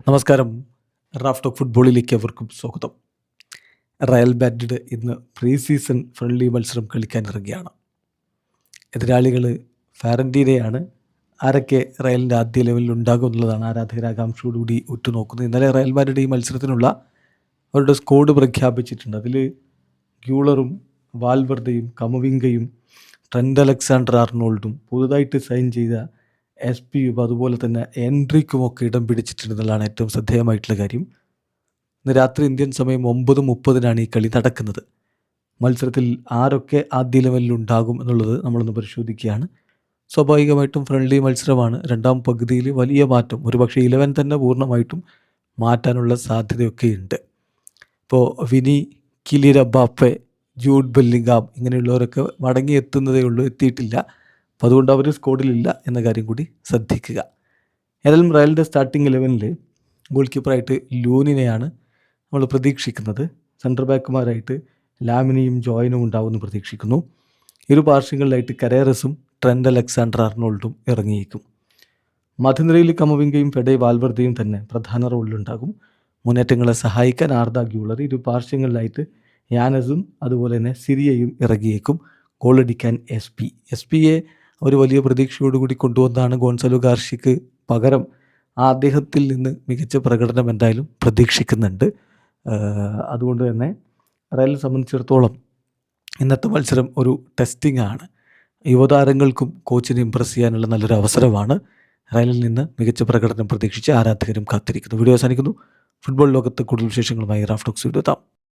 നമസ്കാരം. Raf talk ഫുട്ബോളിലേക്ക് അവർക്കും സ്വാഗതം. റയൽ മാഡ്രിഡ് ഇന്ന് പ്രീ സീസൺ ഫ്രണ്ട്ലി മത്സരം കളിക്കാനിറങ്ങിയാണ്. എതിരാളികൾ ഫാരന്റീനയാണ്. ആരൊക്കെ റയലിൻ്റെ ആദ്യ ലെവലിൽ ഉണ്ടാകും എന്നുള്ളതാണ് ആരാധകർ ആകാംക്ഷയോടുകൂടി ഉറ്റുനോക്കുന്നത്. ഇന്നലെ റയൽ മാഡ്രിഡ് ഈ മത്സരത്തിനുള്ള അവരുടെ സ്ക്വാഡ് പ്രഖ്യാപിച്ചിട്ടുണ്ട്. അതിൽ ഗ്യൂളറും വാൽവർദയും കമവിംഗയും ട്രെൻഡ് അലക്സാണ്ടർ ആർണോൾഡും പുതുതായിട്ട് സൈൻ ചെയ്ത എസ്പിയും അതുപോലെ തന്നെ എൻട്രിക്കുമൊക്കെ ഇടം പിടിച്ചിട്ടുണ്ടെന്നുള്ളതാണ് ഏറ്റവും ശ്രദ്ധേയമായിട്ടുള്ള കാര്യം. ഇന്ന് രാത്രി ഇന്ത്യൻ സമയം 9:30 ഈ കളി നടക്കുന്നത്. മത്സരത്തിൽ ആരൊക്കെ ആദ്യ ലെവലിൽ ഉണ്ടാകും എന്നുള്ളത് നമ്മളൊന്ന് പരിശോധിക്കുകയാണ്. സ്വാഭാവികമായിട്ടും ഫ്രണ്ട്ലി മത്സരമാണ്. രണ്ടാം പകുതിയിൽ വലിയ മാറ്റം, ഒരുപക്ഷെ 11 തന്നെ പൂർണ്ണമായിട്ടും മാറ്റാനുള്ള സാധ്യതയൊക്കെയുണ്ട്. ഇപ്പോൾ വിനി, കിലിയൻ എംബാപ്പെ, ജൂഡ് ബെല്ലിംഗാം ഇങ്ങനെയുള്ളവരൊക്കെ മടങ്ങിയെത്തുന്നതേ ഉള്ളൂ, എത്തിയിട്ടില്ല. അപ്പോൾ അതുകൊണ്ട് അവർ സ്ക്വാഡിലില്ല എന്ന കാര്യം കൂടി ശ്രദ്ധിക്കുക. ഏതായാലും റയലിൻ്റെ സ്റ്റാർട്ടിംഗ് 11-ൽ ഗോൾ കീപ്പറായിട്ട് ലൂനിനെയാണ് നമ്മൾ പ്രതീക്ഷിക്കുന്നത്. സെൻറ്റർ ബാക്കുമാരായിട്ട് ലാമിനിയും ജോയിനും ഉണ്ടാവുമെന്ന് പ്രതീക്ഷിക്കുന്നു. ഇരു പാർശ്വങ്ങളിലായിട്ട് കരേറസും ട്രെൻഡ് അലക്സാണ്ടർ ആർണോൾഡും ഇറങ്ങിയേക്കും. മധ്യനിരയിൽ കമവിംഗയും ഫെഡെ വാൽവർദയും തന്നെ പ്രധാന റോളിലുണ്ടാകും. മുന്നേറ്റങ്ങളെ സഹായിക്കാൻ ആർദ ഗ്യൂളർ, ഇരു പാർശ്വങ്ങളിലായിട്ട് യാനസും അതുപോലെ തന്നെ സിരിയയും ഇറങ്ങിയേക്കും. ഗോളടിക്കാൻ എസ് പിയെ ഒരു വലിയ പ്രതീക്ഷയോടുകൂടി കൊണ്ടുവന്നാണ് ഗോൺസാലോ ഗാർഷ്യക്ക് പകരം അദ്ദേഹത്തിൽ നിന്ന് മികച്ച പ്രകടനം എന്തായാലും പ്രതീക്ഷിക്കുന്നുണ്ട്. അതുകൊണ്ട് തന്നെ റയലിനെ സംബന്ധിച്ചിടത്തോളം ഇന്നത്തെ മത്സരം ഒരു ടെസ്റ്റിംഗ് ആണ്. യുവതാരങ്ങൾക്കും കോച്ചിനെ ഇംപ്രസ് ചെയ്യാനുള്ള നല്ലൊരു അവസരമാണ്. റയലിൽ നിന്ന് മികച്ച പ്രകടനം പ്രതീക്ഷിച്ച് ആരാധകരും കാത്തിരിക്കുന്നു. വീഡിയോ അവസാനിക്കുന്നു. ഫുട്ബോൾ ലോകത്ത് കൂടുതൽ വിശേഷങ്ങളുമായി റാഫ് ടോക്സ് വീഡിയോ എത്താം.